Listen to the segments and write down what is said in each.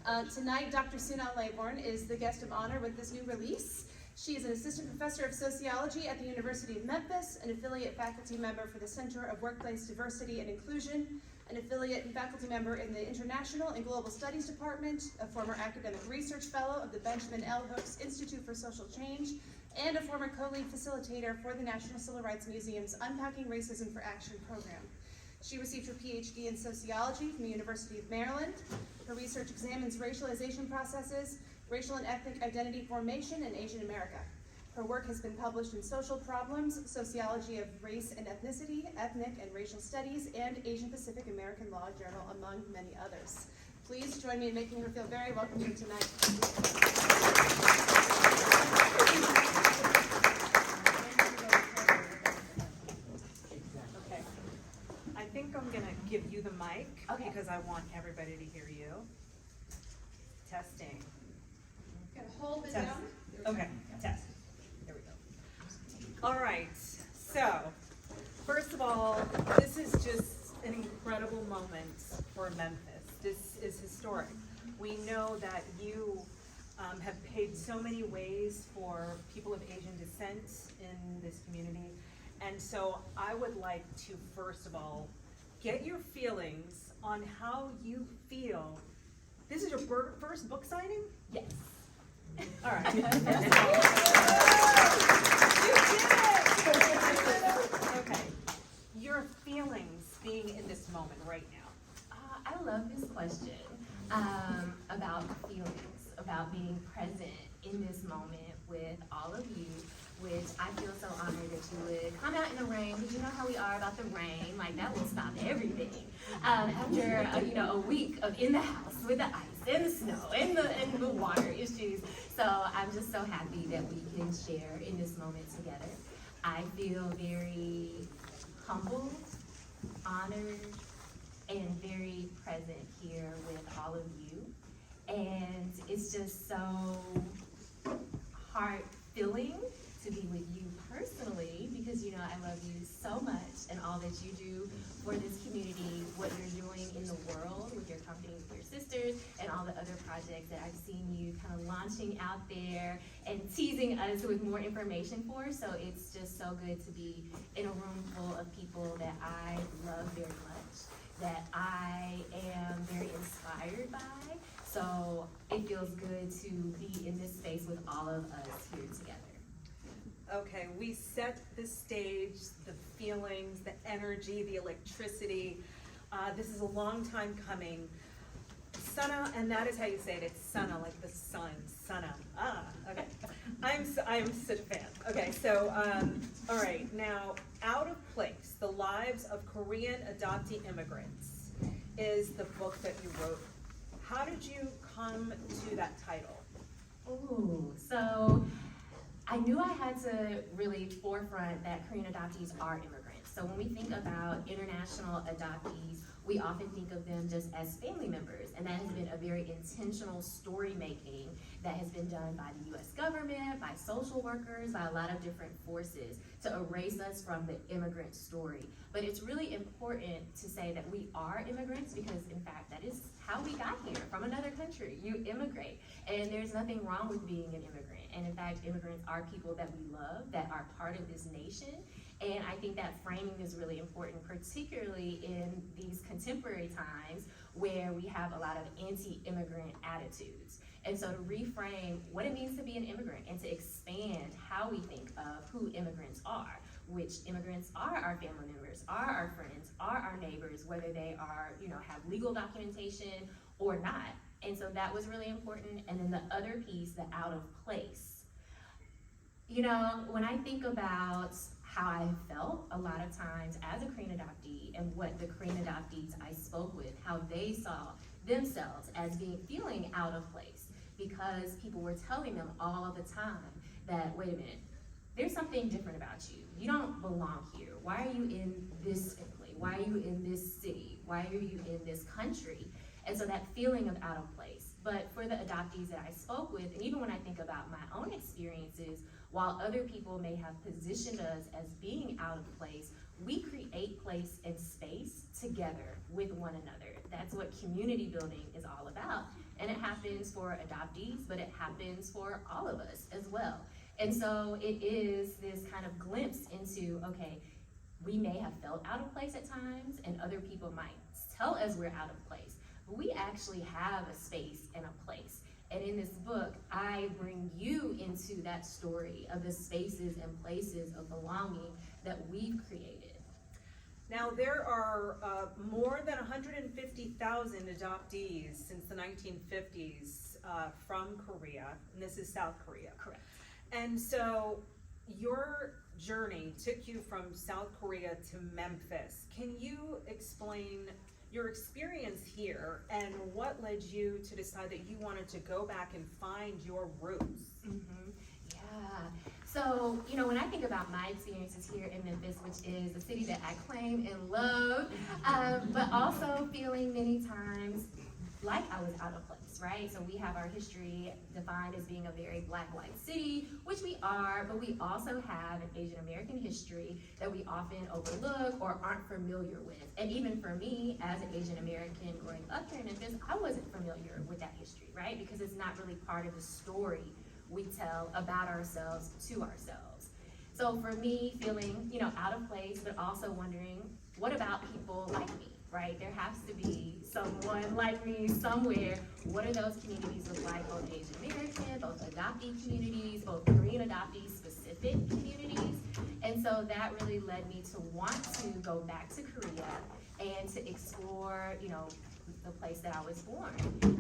Tonight, Dr. SunAh M Laybourn is the guest of honor with this new release. She is an assistant professor of sociology at the University of Memphis, an affiliate faculty member for the Center of Workplace Diversity and Inclusion, an affiliate and faculty member in the International and Global Studies Department, a former academic research fellow of the Benjamin L. Hooks Institute for Social Change, and a former co-lead facilitator for the National Civil Rights Museum's Unpacking Racism for Action program. She received her PhD in sociology from the University of Maryland. Her research examines racialization processes, racial and ethnic identity formation in Asian America. Her work has been published in Social Problems, Sociology of Race and Ethnicity, Ethnic and Racial Studies, and Asian Pacific American Law Journal, among many others. Please join me in making her feel very welcome here tonight. Okay. I think I'm going to give you the mic because I want everybody to hear you. Testing. Hold it Test. down. Okay, test. There we go. All right, so first of all, this is just an incredible moment for Memphis. This is historic. We know that you have paved so many ways for people of Asian descent in this community. And so I would like to, first of all, get your feelings on how you feel. This is your first book signing? Yes. All right. You did it! Okay. Your feelings being in this moment right now. I love this question about feelings, about being present in this moment with all of you, which I feel so honored that you would come out in the rain, because you know how we are about the rain, like that will stop everything. After a week of in the house with the ice and the snow and the water issues. So I'm just so happy that we can share in this moment together. I feel very humbled, honored, and very present here with all of you. And it's just so heart-filling to be with you personally, because you know I love you so much and all that you do for this community, what you're doing in the world with your company, with your sisters, and all the other projects that I've seen you kind of launching out there and teasing us with more information for. So it's just so good to be in a room full of people that I love very much, that I am very inspired by. So it feels good to be in this space with all of us here together. Okay, we set the stage, the feelings, the energy, the electricity. This is a long time coming. SunAh, and that is how you say it. It's SunAh, like the sun. SunAh. Okay. I'm such a fan. Okay, so all right. Now, Out of Place: The Lives of Korean Adoptee Immigrants is the book that you wrote. How did you come to that title? Ooh, so I knew I had to really forefront that Korean adoptees are immigrants. So when we think about international adoptees, we often think of them just as family members, and that has been a very intentional story making that has been done by the US government, by social workers, by a lot of different forces to erase us from the immigrant story. But it's really important to say that we are immigrants because in fact that is how we got here, from another country. You immigrate, and there's nothing wrong with being an immigrant. And in fact, immigrants are people that we love, that are part of this nation. And I think that framing is really important, particularly in these contemporary times where we have a lot of anti-immigrant attitudes. And so to reframe what it means to be an immigrant and to expand how we think of who immigrants are, which immigrants are our family members, are our friends, are our neighbors, whether they are, have legal documentation or not. And so that was really important. And then the other piece, the out of place. When I think about how I felt a lot of times as a Korean adoptee and what the Korean adoptees I spoke with, how they saw themselves as feeling out of place, because people were telling them all the time that, wait a minute, there's something different about you. You don't belong here. Why are you in this family? Why are you in this city? Why are you in this country? And so that feeling of out of place. But for the adoptees that I spoke with, and even when I think about my own experiences, while other people may have positioned us as being out of place, we create place and space together with one another. That's what community building is all about. And it happens for adoptees, but it happens for all of us as well. And so it is this kind of glimpse into, okay, we may have felt out of place at times, and other people might tell us we're out of place, but we actually have a space and a place. And in this book, I bring you into that story of the spaces and places of belonging that we've created. Now, there are more than 150,000 adoptees since the 1950s from Korea, and this is South Korea. Correct. And so your journey took you from South Korea to Memphis. Can you explain your experience here and what led you to decide that you wanted to go back and find your roots? Mm-hmm. Yeah. So, you know, when I think about my experiences here in Memphis, which is a city that I claim and love, but also feeling many times like I was out of place, right? So we have our history defined as being a very black-white city, which we are, but we also have an Asian American history that we often overlook or aren't familiar with. And even for me, as an Asian American growing up here in Memphis, I wasn't familiar with that history, right? Because it's not really part of the story we tell about ourselves to ourselves. So for me, feeling, you know, out of place, but also wondering, what about people like me, right? There has to be someone like me somewhere. What do those communities look like, both Asian American, both adoptee communities, both Korean adoptee specific communities? And so that really led me to want to go back to Korea and to explore, you know, the place that I was born.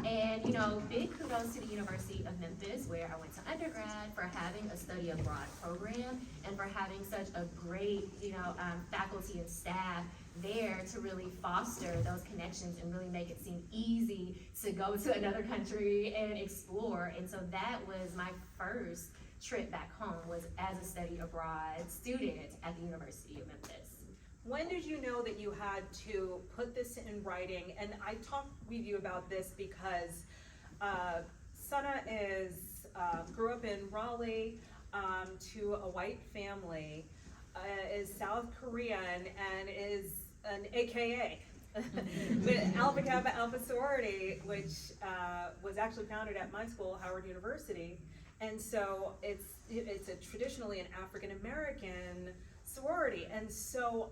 And, you know, big kudos to the University of Memphis, where I went to undergrad, for having a study abroad program and for having such a great, you know, faculty and staff there to really foster those connections and really make it seem easy to go to another country and explore. And so that was my first trip back home, was as a study abroad student at the University of Memphis. When did you know that you had to put this in writing? And I talked with you about this because SunAh grew up in Raleigh to a white family, is South Korean, and is an AKA. The Alpha Kappa Alpha sorority, which was actually founded at my school, Howard University. And so it's a traditionally an African American sorority. And so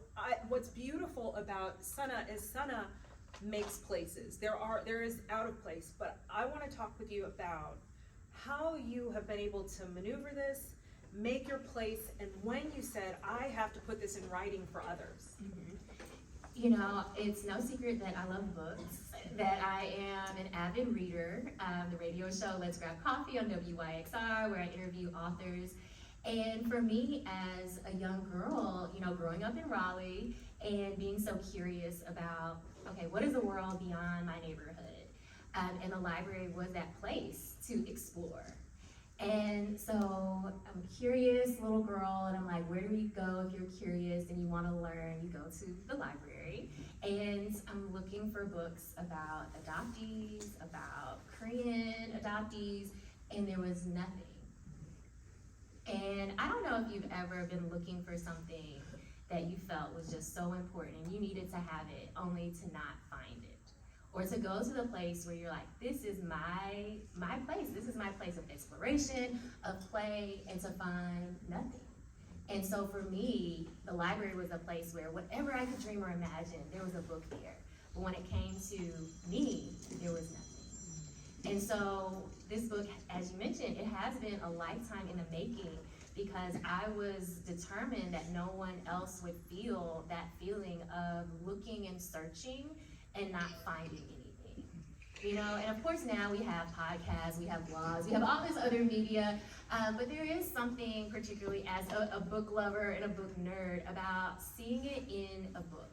what's beautiful about SunAh is SunAh makes places. There is out of place, but I want to talk with you about how you have been able to maneuver this, make your place, and when you said, I have to put this in writing for others. Mm-hmm. You know, it's no secret that I love books, that I am an avid reader. The radio show Let's Grab Coffee on WYXR, where I interview authors. And for me, as a young girl, you know, growing up in Raleigh and being so curious about, okay, what is the world beyond my neighborhood? And the library was that place to explore. And so I'm a curious little girl, and I'm like, where do we go if you're curious and you want to learn? You go to the library. And I'm looking for books about adoptees, about Korean adoptees, and there was nothing. And I don't know if you've ever been looking for something that you felt was just so important and you needed to have it only to not find it. Or to go to the place where you're like, this is my place. This is my place of exploration, of play, and to find nothing. And so for me, the library was a place where whatever I could dream or imagine, there was a book there. But when it came to me, there was nothing. And so this book, as you mentioned, it has been a lifetime in the making, because I was determined that no one else would feel that feeling of looking and searching and not finding anything. You know, and of course now we have podcasts, we have blogs, we have all this other media, but there is something, particularly as a book lover and a book nerd, about seeing it in a book,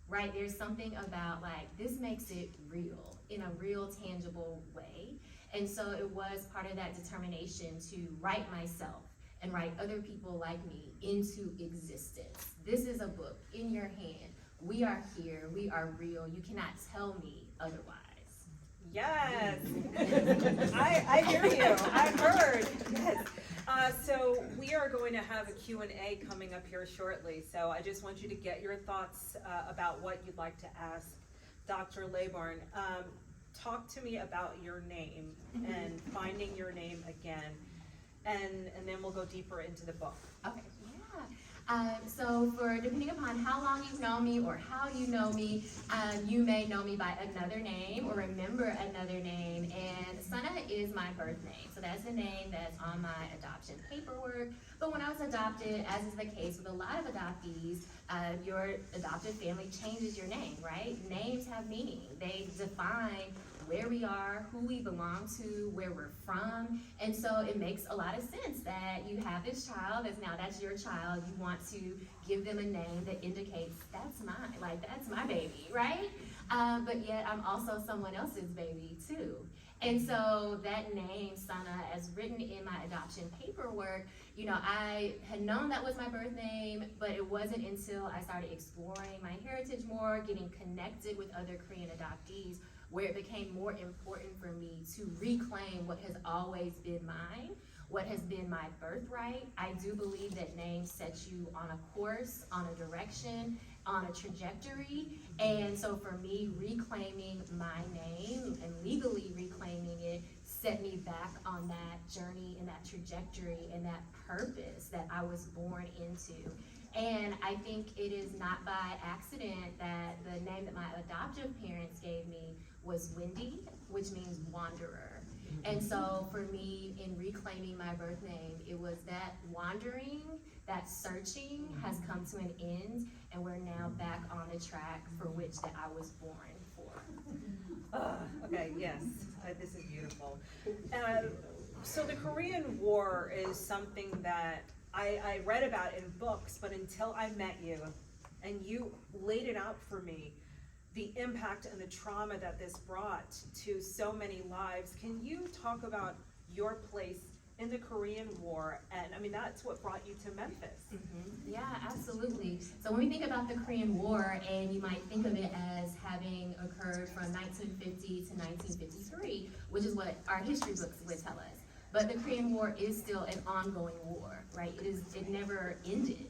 right? There's something about, like, this makes it real, in a real, tangible way. And so it was part of that determination to write myself and write other people like me into existence. This is a book in your hand. We are here, we are real. You cannot tell me otherwise. Yes, I hear you, I heard, yes. So we are going to have a Q&A coming up here shortly. So I just want you to get your thoughts about what you'd like to ask Dr. Laybourn. talk to me about your name and finding your name again, and then we'll go deeper into the book. Okay, yeah. So depending upon how long you've known me or how you know me, you may know me by another name or remember another name. And SunAh is my birth name. So that's the name that's on my adoption paperwork. But when I was adopted, as is the case with a lot of adoptees, your adopted family changes your name, right? Names have meaning. They define where we are, who we belong to, where we're from. And so it makes a lot of sense that you have this child, that's your child, you want to give them a name that indicates that's mine, like that's my baby, right? But yet I'm also someone else's baby too. And so that name, SunAh, as written in my adoption paperwork, I had known that was my birth name, but it wasn't until I started exploring my heritage more, getting connected with other Korean adoptees, where it became more important for me to reclaim what has always been mine, what has been my birthright. I do believe that names set you on a course, on a direction, on a trajectory. And so for me, reclaiming my name and legally reclaiming it set me back on that journey and that trajectory and that purpose that I was born into. And I think it is not by accident that the name that my adoptive parents gave me was Wendy, which means wanderer. And so for me, in reclaiming my birth name, it was that wandering, that searching has come to an end, and we're now back on the track for which that I was born for. Okay, yes, this is beautiful. So the Korean War is something that I read about in books, but until I met you and you laid it out for me, the impact and the trauma that this brought to so many lives. Can you talk about your place in the Korean War? And I mean, that's what brought you to Memphis. Yeah, absolutely. So when we think about the Korean War, and you might think of it as having occurred from 1950 to 1953, which is what our history books would tell us. But the Korean War is still an ongoing war, right? It never ended.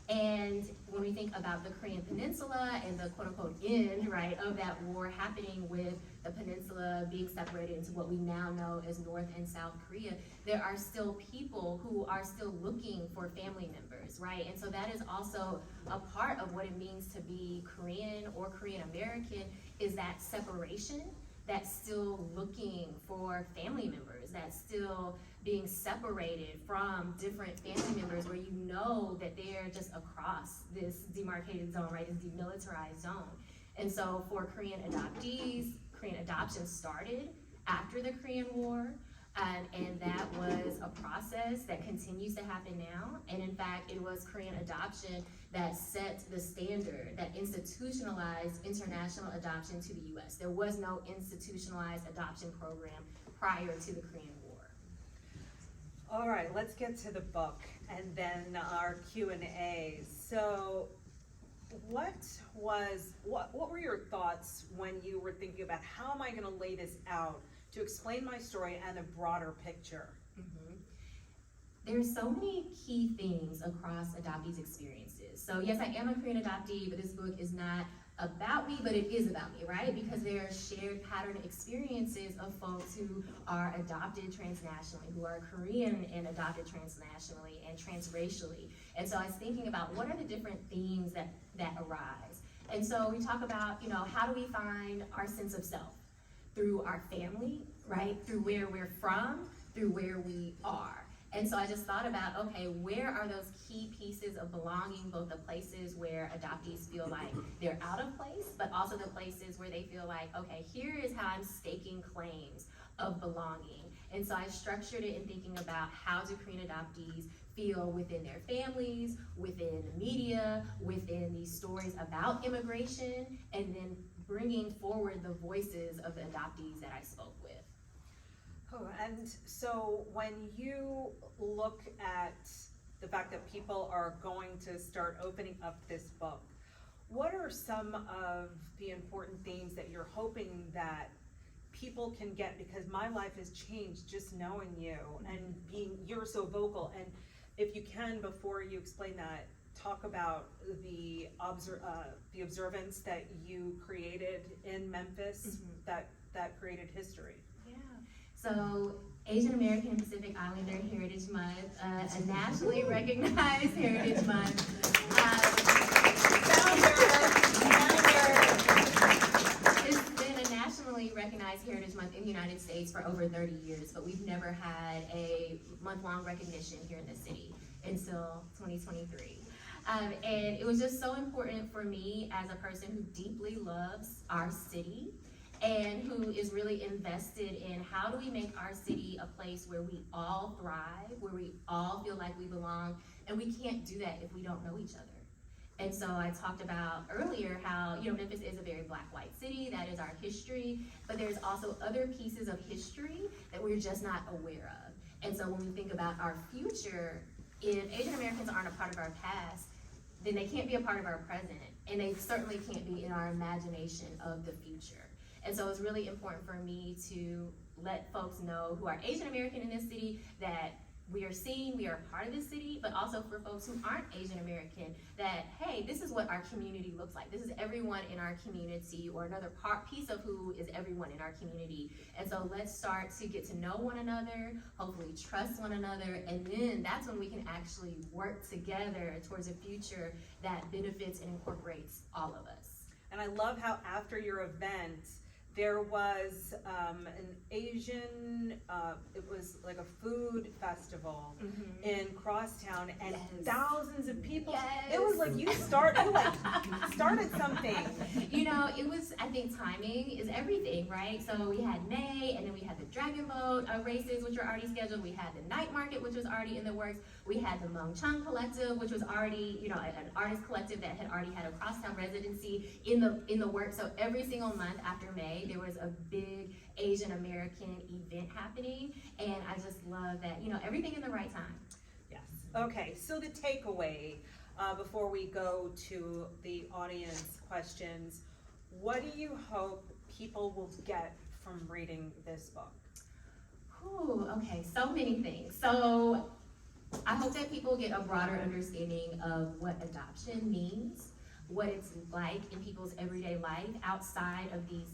And when we think about the Korean Peninsula and the quote-unquote end, right, of that war happening with the peninsula being separated into what we now know as North and South Korea, there are still people who are still looking for family members, right? And so that is also a part of what it means to be Korean or Korean American, is that separation, that's still looking for family members, that's still being separated from different family members, where you know that they're just across this demarcated zone, right, this demilitarized zone. And so for Korean adoptees, Korean adoption started after the Korean War, and that was a process that continues to happen now. And in fact, it was Korean adoption that set the standard, that institutionalized international adoption to the US. There was no institutionalized adoption program prior to the Korean War. All right, let's get to the book and then our Q&A. So what were your thoughts when you were thinking about how am I going to lay this out to explain my story and the broader picture? There's so many key things across adoptees' experiences. So yes, I am a Korean adoptee, but this book is not about me, but it is about me, right? Because there are shared pattern experiences of folks who are adopted transnationally, who are Korean and adopted transnationally and transracially. And so I was thinking about what are the different themes that arise. And so we talk about, how do we find our sense of self? Through our family, right? Through where we're from, through where we are. And so I just thought about, okay, where are those key pieces of belonging, both the places where adoptees feel like they're out of place, but also the places where they feel like, okay, here is how I'm staking claims of belonging. And so I structured it in thinking about how do Korean adoptees feel within their families, within the media, within these stories about immigration, and then bringing forward the voices of the adoptees that I spoke with. Oh, and so when you look at the fact that people are going to start opening up this book, what are some of the important themes that you're hoping that people can get? Because my life has changed just knowing you and you're so vocal. And if you can, before you explain that, talk about the observance that you created in Memphis that created history. Yeah. So Asian American and Pacific Islander Heritage Month, a nationally recognized Heritage Month. It's been a nationally recognized Heritage Month in the United States for over 30 years, but we've never had a month-long recognition here in the city until 2023. And it was just so important for me as a person who deeply loves our city and who is really invested in how do we make our city a place where we all thrive, where we all feel like we belong, and we can't do that if we don't know each other. And so I talked about earlier how, Memphis is a very black-white city, that is our history, but there's also other pieces of history that we're just not aware of. And so when we think about our future, if Asian Americans aren't a part of our past, then they can't be a part of our present, and they certainly can't be in our imagination of the future. And so it's really important for me to let folks know who are Asian American in this city that we are seen, we are a part of this city, but also for folks who aren't Asian American that, hey, this is what our community looks like. This is everyone in our community, or another piece of who is everyone in our community. And so let's start to get to know one another, hopefully trust one another, and then that's when we can actually work together towards a future that benefits and incorporates all of us. And I love how after your event, there was an Asian, it was like a food festival in Crosstown, and thousands of people. Yes. It was like you started something. It was, I think timing is everything, right? So we had May, and then we had the Dragon Boat races, which were already scheduled. We had the night market, which was already in the works. We had the Mung Chung Collective, which was already, an artist collective that had already had a Crosstown residency in the works. So every single month after May, there was a big Asian American event happening, and I just love that, everything in the right time. Yes. Okay, so the takeaway, before we go to the audience questions, what do you hope people will get from reading this book? Ooh, okay, so many things. So I hope that people get a broader understanding of what adoption means, what it's like in people's everyday life outside of these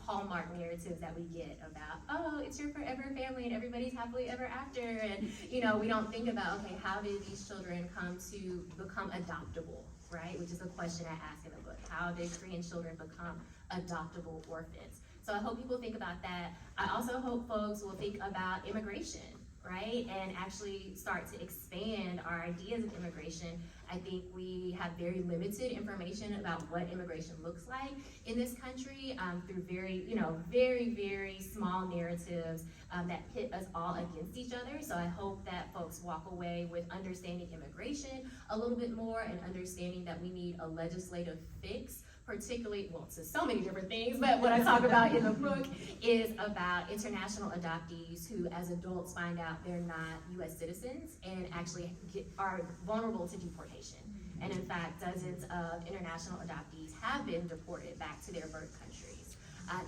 hallmark narratives that we get about, oh, it's your forever family and everybody's happily ever after. And, we don't think about, okay, how did these children come to become adoptable, right? Which is a question I ask in the book. How did Korean children become adoptable orphans? So I hope people think about that. I also hope folks will think about immigration, right? And actually start to expand our ideas of immigration. I think we have very limited information about what immigration looks like in this country through very, very, very small narratives that pit us all against each other. So I hope that folks walk away with understanding immigration a little bit more and understanding that we need a legislative fix, particularly, to so many different things, but what I talk about in the book is about international adoptees who as adults find out they're not US citizens and actually are vulnerable to deportation. And in fact, dozens of international adoptees have been deported back to their birth countries.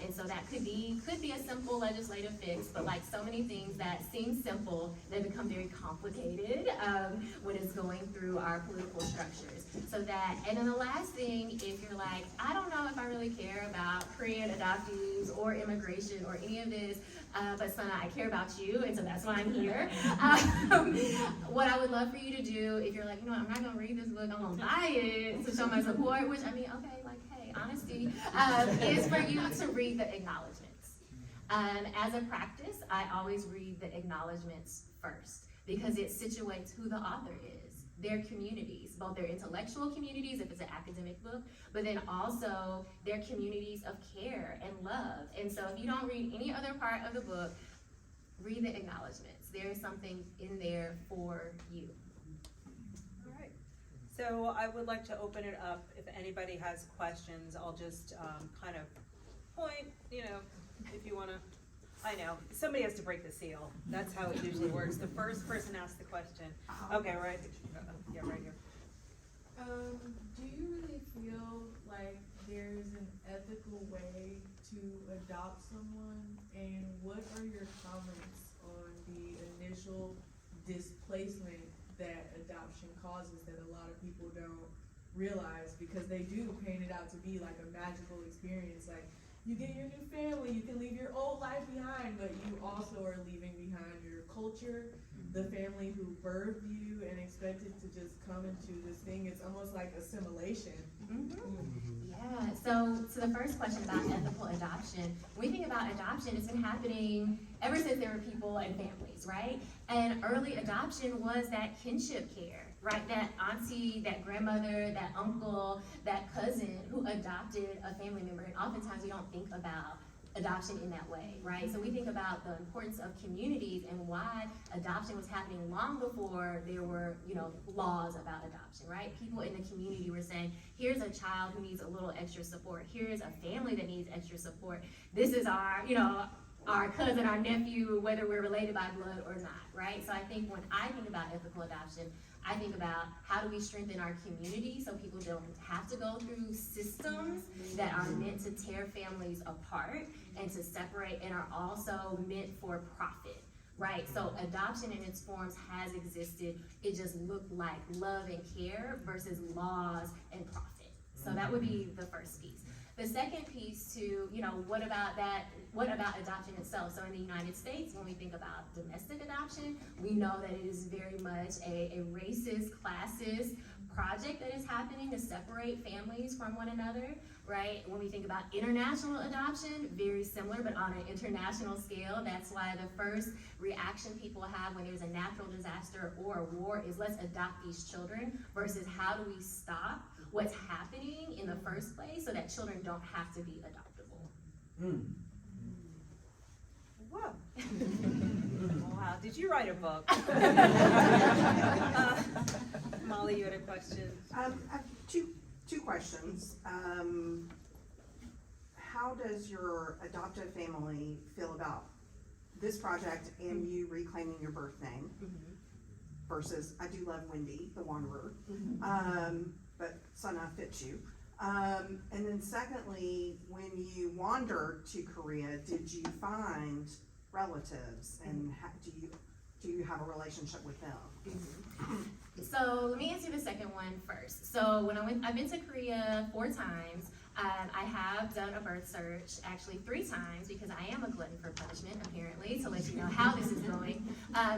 And so that could be a simple legislative fix, but like so many things that seem simple, they become very complicated when it's going through our political structures. So that, and then the last thing, if you're like, I don't know if I really care about Korean adoptees or immigration or any of this, but SunAh, I care about you, and so that's why I'm here. What I would love for you to do, if you're like, I'm not gonna read this book, I'm gonna buy it to show my support, which I mean, okay, like, hey, honesty, is for you to read the acknowledgments. As a practice, I always read the acknowledgments first, because it situates who the author is, their communities, both their intellectual communities, if it's an academic book, but then also their communities of care and love. And so if you don't read any other part of the book, read the acknowledgments. There is something in there for you. All right. So I would like to open it up. If anybody has questions, I'll just kind of point, if you want to. I know, somebody has to break the seal. That's how it usually works. The first person asks the question. Okay, right. Yeah, right here. Do you really feel like there's an ethical way to adopt someone? And what are your comments on the initial displacement that adoption causes that a lot of people don't realize, because they do paint it out to be like a magical experience. Like, you get your new family, you can leave your old life behind, but you also are leaving behind your culture, the family who birthed you and expected to just come into this thing. It's almost like assimilation. Yeah, so the first question about ethical adoption, when we think about adoption, it's been happening ever since there were people and families, right? And early adoption was that kinship care, right? That auntie, that grandmother, that uncle, that cousin who adopted a family member. And oftentimes we don't think about adoption in that way, right? So we think about the importance of communities and why adoption was happening long before there were, laws about adoption, right? People in the community were saying, here's a child who needs a little extra support. Here's a family that needs extra support. This is our, our cousin, our nephew, whether we're related by blood or not, right? So I think when I think about ethical adoption, I think about how do we strengthen our community so people don't have to go through systems that are meant to tear families apart and to separate and are also meant for profit, right? So adoption in its forms has existed. It just looked like love and care versus laws and profit. So that would be the first piece. The second piece to, what about that? What about adoption itself? So in the United States, when we think about domestic adoption, we know that it is very much a racist, classist project that is happening to separate families from one another, right? When we think about international adoption, very similar, but on an international scale. That's why the first reaction people have when there's a natural disaster or a war is, let's adopt these children, versus how do we stop what's happening in the first place so that children don't have to be adoptable. Whoa. Wow, did you write a book? Molly, you had a question? I have two questions. How does your adoptive family feel about this project and you reclaiming your birth name? Versus, I do love Wendy, the Wanderer, but SunAh fits you. And then secondly, when you wandered to Korea, did you find relatives, and do you have a relationship with them? So let me answer the second one first. So when I've been to Korea 4 times. I have done a birth search, actually 3 times, because I am a glutton for punishment, apparently, to let you know how this is going.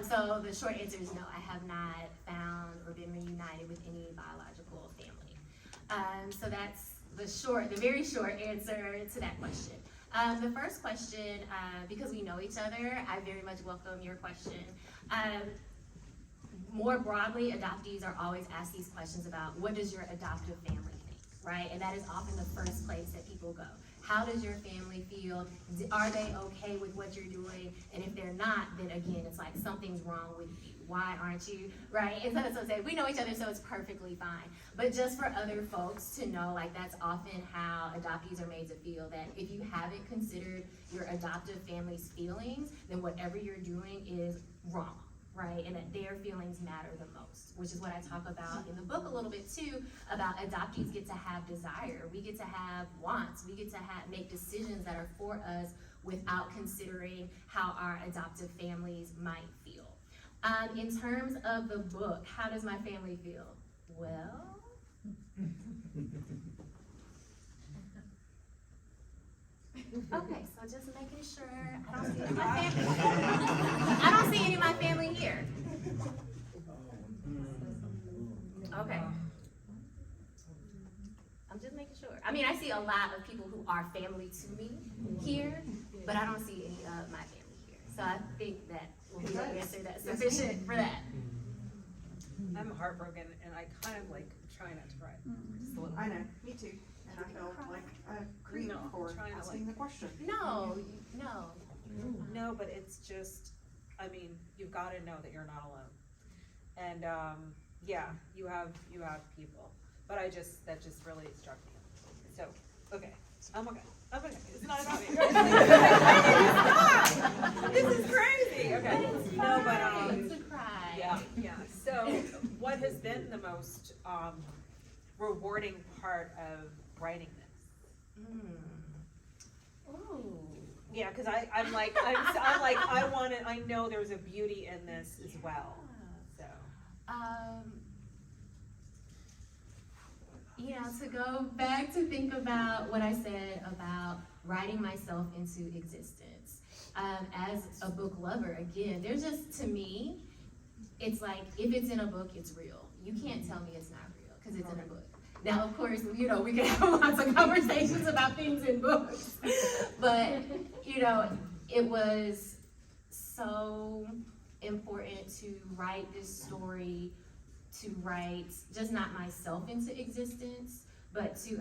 So the short answer is no, I have not found or been reunited with any biological family. So that's the very short answer to that question. The first question, because we know each other, I very much welcome your question. More broadly, adoptees are always asked these questions about, what does your adoptive family think, right? And that is often the first place that people go. How does your family feel? Are they okay with what you're doing? And if they're not, then again, it's like something's wrong with you. Why aren't you, right? And so say, we know each other, so it's perfectly fine. But just for other folks to know, like, that's often how adoptees are made to feel, that if you haven't considered your adoptive family's feelings, then whatever you're doing is wrong, right? And that their feelings matter the most, which is what I talk about in the book a little bit too, about adoptees get to have desire, we get to have wants, we get to make decisions that are for us without considering how our adoptive families might feel. In terms of the book, how does my family feel? Well, okay, so just making sure I don't see any of my family. I don't see any of my family here. Okay. I'm just making sure. I mean, I see a lot of people who are family to me here, but I don't see any of my family here. So I think that will be an answer that's sufficient for that. I'm heartbroken, and I kind of try not to cry. Just a little. I know, me too. And I felt like a creep No, for trying to, asking the question. No. No, but it's just, I mean, you've got to know that you're not alone. And yeah, you have people, but that just really struck me. So, okay, I'm okay. It's not about me. Stop! This is crazy. Okay. No, but To cry. yeah. So, what has been the most rewarding part of writing this? Ooh. Yeah, because I know there's a beauty in this as well. So To go back to think about what I said about writing myself into existence. As a book lover, again, there's just, to me, it's like, if it's in a book, it's real. You can't tell me it's not real, because it's in a book. Now, of course, we can have lots of conversations about things in books, but, it was so important to write this story, to write just not myself into existence, but to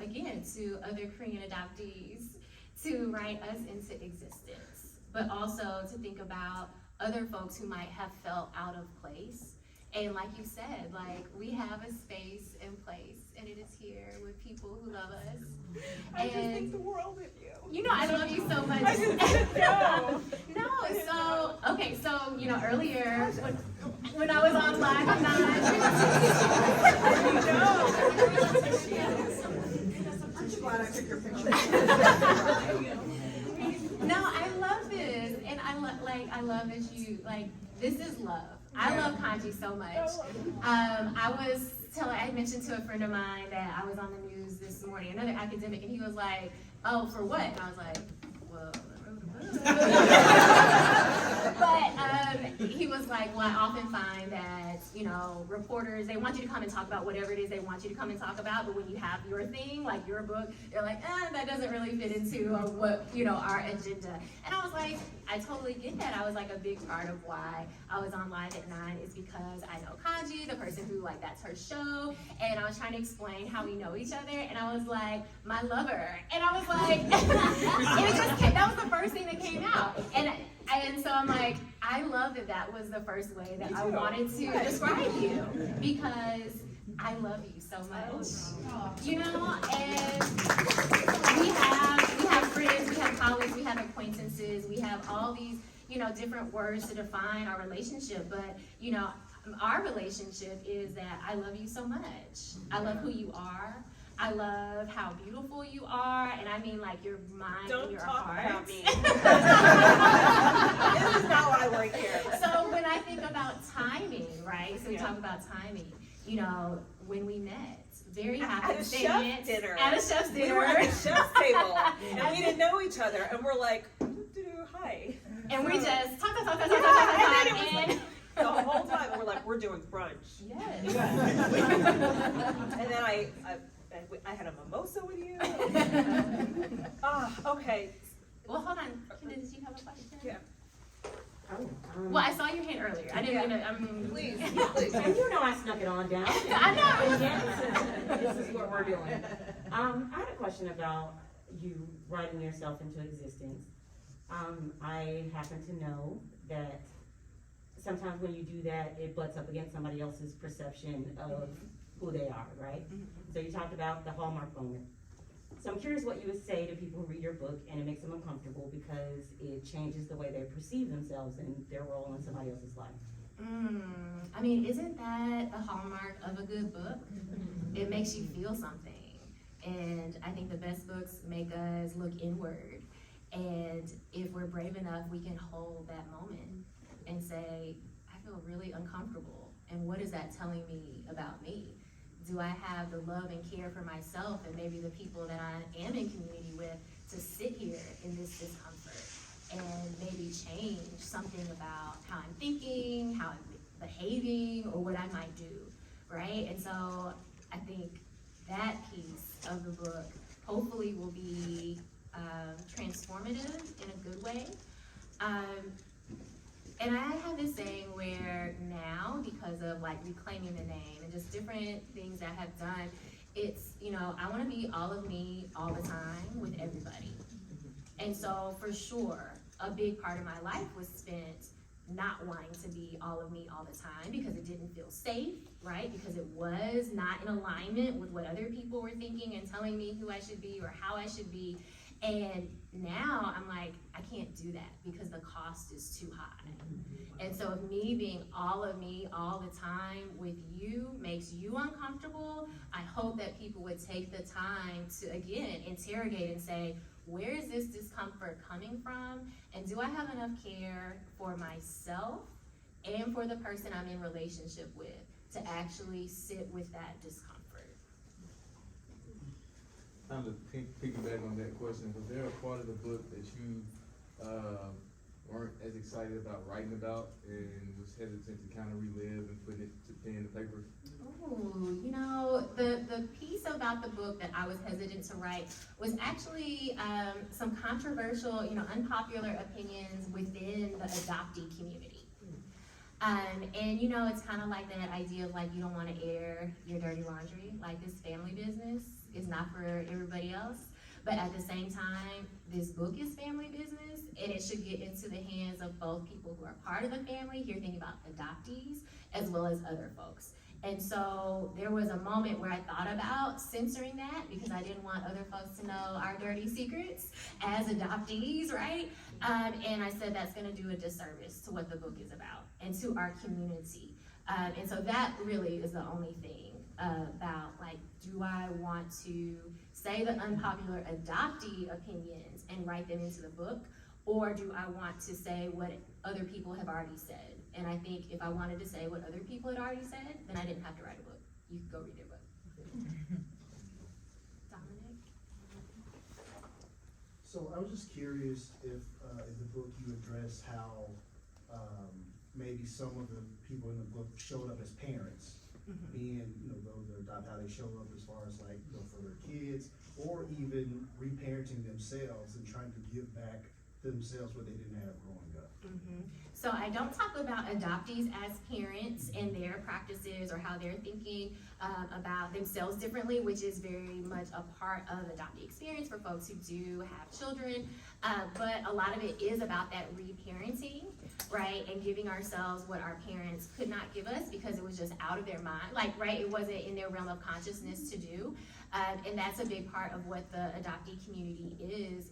other Korean adoptees, to write us into existence, but also to think about other folks who might have felt out of place. And like you said, like, we have a space and place, and it is here with people who love us. I just think the world of you. I love you so much. I didn't know. So earlier when I was on live at 9. Aren't you glad I took your picture? No, I love this, and I love that you this is love. I love Kontji so much. I mentioned to a friend of mine that I was on the news this morning, another academic, and he was like, "Oh, for what?" And I was like, "Well, I wrote a book." But he was like, "Well, I often find that reporters, they want you to come and talk about whatever it is they want you to come and talk about, but when you have your thing, like your book, they're like, that doesn't really fit into what our agenda." And I was like, I totally get that. I was like, a big part of why I was on Live at 9 is because I know Kontji, the person who that's her show, and I was trying to explain how we know each other, and I was like, my lover, and I was like, that was the first thing that came out, and so I'm like, I love that was the first way that I wanted to describe you, because I love you so much, and we have friends, we have colleagues, we have acquaintances, we have all these, different words to define our relationship, but, our relationship is that I love you so much. I love who you are. I love how beautiful you are, and I mean your mind and your heart. Don't talk about me. This is not why we're here. So when I think about timing, right? So we talk about timing. When we met, very happy at a chef's dinner. At a chef's dinner. We were at a chef's table, and we didn't know each other, and we're like, hi. And we just talk, and the whole time we're like, we're doing brunch. Yes. And then I had a mimosa with you. Okay. Well, hold on. Did you have a question? Yeah. Well, I saw your hand earlier. I didn't mean to. Please. And I snuck it on down. I know. This is what we're doing. I had a question about you writing yourself into existence. I happen to know that sometimes when you do that, it butts up against somebody else's perception of who they are, right? So you talked about the Hallmark moment. So I'm curious what you would say to people who read your book and it makes them uncomfortable because it changes the way they perceive themselves and their role in somebody else's life. I mean, isn't that the hallmark of a good book? It makes you feel something. And I think the best books make us look inward. And if we're brave enough, we can hold that moment and say, I feel really uncomfortable. And what is that telling me about me? Do I have the love and care for myself and maybe the people that I am in community with to sit here in this discomfort and maybe change something about how I'm thinking, how I'm behaving, or what I might do, right? And so I think that piece of the book hopefully will be transformative in a good way. And I have this saying where now, because of like reclaiming the name and just different things that I have done, it's, you know, I want to be all of me all the time with everybody. And so for sure, a big part of my life was spent not wanting to be all of me all the time because it didn't feel safe, right? Because it was not in alignment with what other people were thinking and telling me who I should be or how I should be. And now I'm like, I can't do that because the cost is too high. And so if me being all of me all the time with you makes you uncomfortable, I hope that people would take the time to, again, interrogate and say, where is this discomfort coming from? And do I have enough care for myself and for the person I'm in relationship with to actually sit with that discomfort. Kind of piggyback on that question, was there a part of the book that you weren't as excited about writing about and was hesitant to kind of relive and put it to pen to paper? Ooh, you know, the piece about the book that I was hesitant to write was actually some controversial, you know, unpopular opinions within the adoptee community. And you know, it's kind of like that idea of like, you don't want to air your dirty laundry, like this family business is not for everybody else. But at the same time, this book is family business, and it should get into the hands of both people who are part of the family, here thinking about adoptees, as well as other folks. And so there was a moment where I thought about censoring that because I didn't want other folks to know our dirty secrets as adoptees, right? And I said that's gonna do a disservice to what the book is about and to our community. And so that really is the only thing about, like, do I want to say the unpopular adoptee opinions and write them into the book, or do I want to say what other people have already said? And I think if I wanted to say what other people had already said, then I didn't have to write a book. You could go read their book. Dominic? So I was just curious if in the book you address how maybe some of the people in the book showed up as parents, being, you know, those that adopt, how they show up as far as like, you know, for their kids, or even reparenting themselves and trying to give back to themselves what they didn't have growing up. So I don't talk about adoptees as parents and their practices or how they're thinking about themselves differently, which is very much a part of the adoptee experience for folks who do have children. But a lot of it is about that reparenting, right? And giving ourselves what our parents could not give us because it was just out of their mind, like, right? It wasn't in their realm of consciousness to do. And that's a big part of what the adoptee community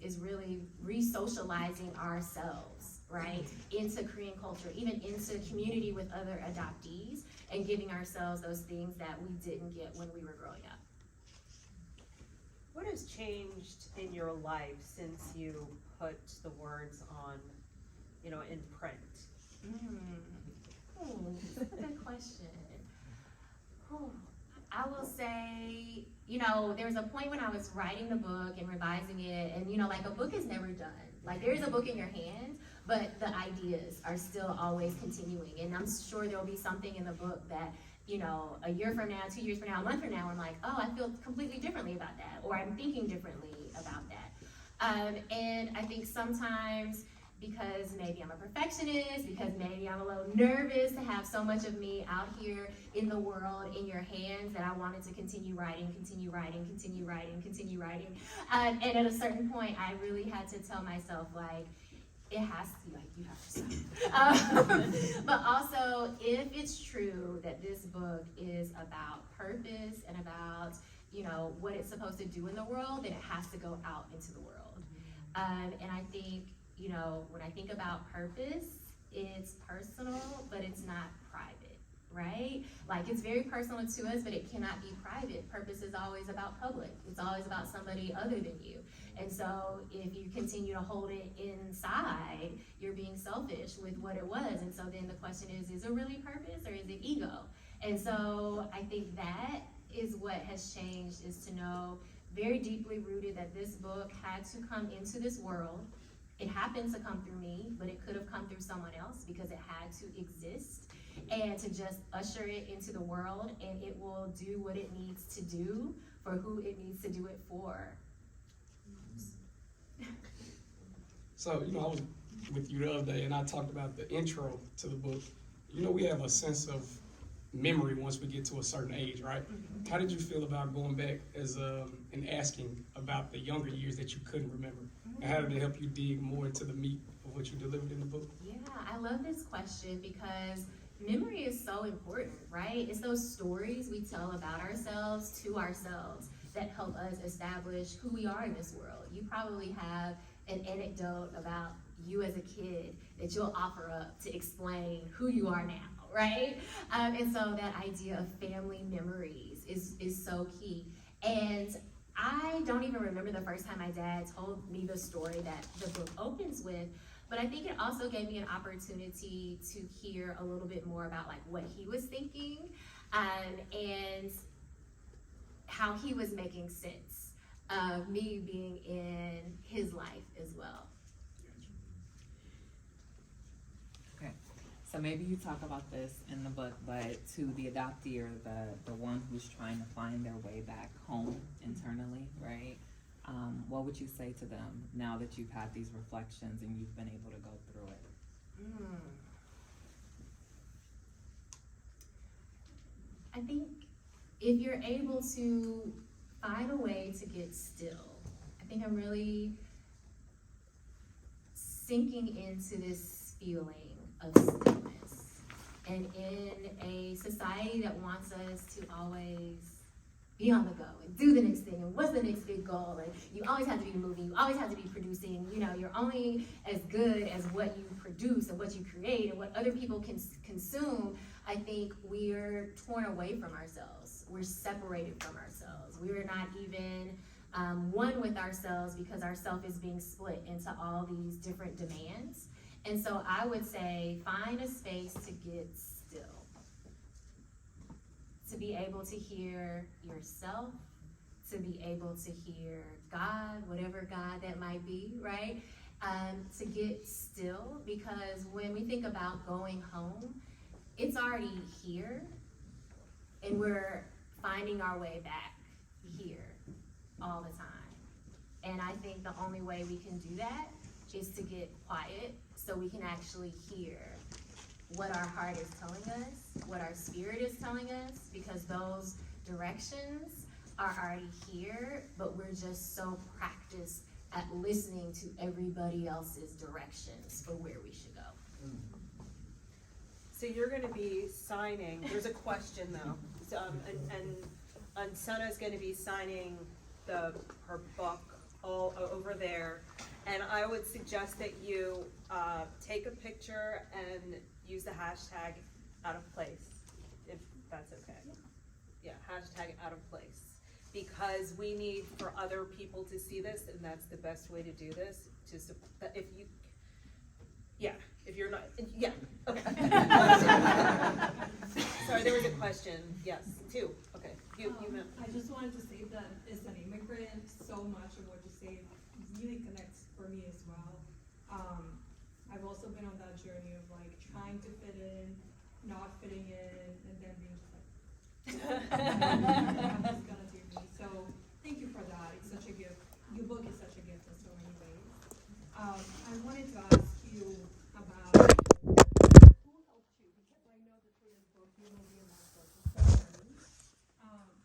is really re-socializing ourselves, right? Into Korean culture, even into community with other adoptees, and giving ourselves those things that we didn't get when we were growing up. What has changed in your life since you put the words on, you know, in print? That's a good question. I will say, you know, there was a point when I was writing the book and revising it, and, you know, like, a book is never done. Like, there is a book in your hand, but the ideas are still always continuing. And I'm sure there'll be something in the book that, you know, a year from now, 2 years from now, a month from now, I'm like, oh, I feel completely differently about that, or I'm thinking differently about that. And I think sometimes, because maybe I'm a perfectionist, because maybe I'm a little nervous to have so much of me out here in the world, in your hands, that I wanted to continue writing. And at a certain point, I really had to tell myself, like, it has to, like, you have to stop. But also, if it's true that this book is about purpose and about, you know, what it's supposed to do in the world, then it has to go out into the world. And I think, you know, when I think about purpose, it's personal, but it's not private, right? Like, it's very personal to us, but it cannot be private. Purpose is always about public. It's always about somebody other than you. And so if you continue to hold it inside, you're being selfish with what it was. And so then the question is it really purpose or is it ego? And so I think that is what has changed, is to know very deeply rooted that this book had to come into this world. It happened to come through me, but it could have come through someone else because it had to exist, and to just usher it into the world, and it will do what it needs to do for who it needs to do it for. So, you know, I was with you the other day and I talked about the intro to the book. You know, we have a sense of memory once we get to a certain age, right? How did you feel about going back as and asking about the younger years that you couldn't remember? And how did it help you dig more into the meat of what you delivered in the book? Yeah, I love this question because memory is so important, right? It's those stories we tell about ourselves to ourselves that help us establish who we are in this world. You probably have an anecdote about you as a kid that you'll offer up to explain who you are now, right? And so that idea of family memories is so key. And I don't even remember the first time my dad told me the story that the book opens with, but I think it also gave me an opportunity to hear a little bit more about, like, what he was thinking. and how he was making sense of me being in his life as well. Okay, so maybe you talk about this in the book, but to the adoptee or the one who's trying to find their way back home internally, right? What would you say to them now that you've had these reflections and you've been able to go through it? I think if you're able to find a way to get still, I think I'm really sinking into this feeling of stillness. And in a society that wants us to always be on the go and do the next thing and what's the next big goal, and you always have to be moving, you always have to be producing, you know, you're only as good as what you produce and what you create and what other people can consume. I think we're torn away from ourselves. We're separated from ourselves. We're not even one with ourselves because our self is being split into all these different demands. And so I would say find a space to get still, to be able to hear yourself, to be able to hear God, whatever God that might be, right? To get still, because when we think about going home, it's already here, and we're finding our way back here all the time. And I think the only way we can do that is to get quiet so we can actually hear what our heart is telling us, what our spirit is telling us, because those directions are already here, but we're just so practiced at listening to everybody else's directions for where we should go. So you're gonna be signing, there's a question though, so, and SunAh's gonna be signing her book all over there, and I would suggest that you take a picture and use the hashtag out of place, if that's okay. Yeah, hashtag out of place, because we need for other people to see this, and that's the best way to do this, if you, yeah, if you're not, yeah, okay. Sorry, there was a question, yes, two, okay, you meant. I just wanted to say that as an immigrant, so much of what you say really connects for me as well. I've also been on that journey of like trying to fit in, not fitting in, and then being just like, I'm just gonna do me. So thank you for that. It's such a gift. Your book is such a gift in so many ways. I wanted to ask you about who helped you, because I know that through this book you will be a mentor to so many.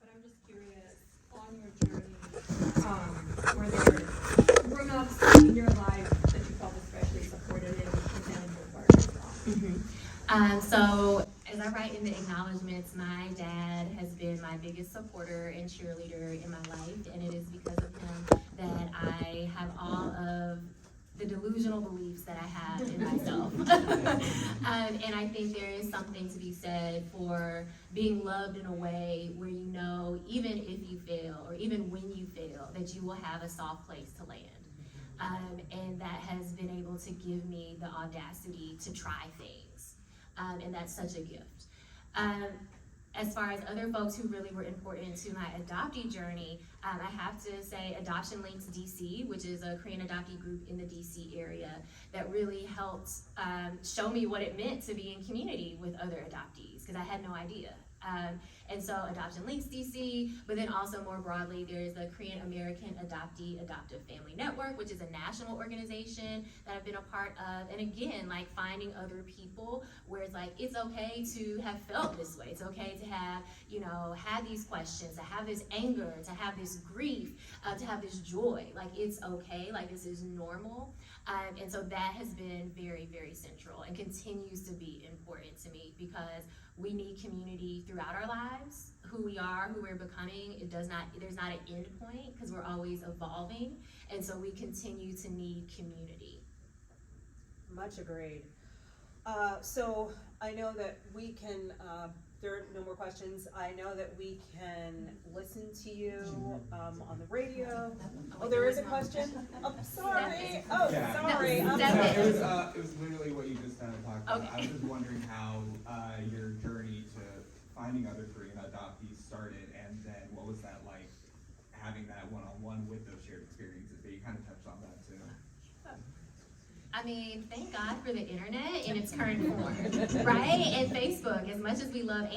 But I'm just curious, on your journey, were there grown-ups in your life that you felt especially supported in, and then your work as well? So as I write in the acknowledgments, my dad has been my biggest supporter and cheerleader in my life, and it is because of him that I have all of the delusional beliefs that I have in myself. And I think there is something to be said for being loved in a way where you know, even if you fail, or even when you fail, that you will have a soft place to land. And that has been able to give me the audacity to try things. And that's such a gift. As far as other folks who really were important to my adoptee journey, I have to say Adoption Links DC, which is a Korean adoptee group in the DC area that really helped show me what it meant to be in community with other adoptees, because I had no idea. And so Adoption Links DC, but then also more broadly, there's the Korean American Adoptee Adoptive Family Network, which is a national organization that I've been a part of. And again, like finding other people where it's like, it's okay to have felt this way. It's okay to have, you know, had these questions, to have this anger, to have this grief, to have this joy. Like, it's okay, like this is normal. And so that has been very, very central and continues to be important to me, because we need community throughout our lives. Who we are, who we're becoming, there's not an end point, because we're always evolving. And so we continue to need community. Much agreed. So I know that we can, there are no more questions. I know that we can listen to you on the radio. Oh, there is a question? Oh, sorry. Oh, sorry. No, I'm that's sorry. It was literally what you just talked about. Okay. I was just wondering how your journey to finding other Korean adoptees started, and then what was that like, having that one-on-one with those shared experiences, that you kind of touched on that too. I mean, thank God for the internet in its current form, right? And Facebook, as much as we love,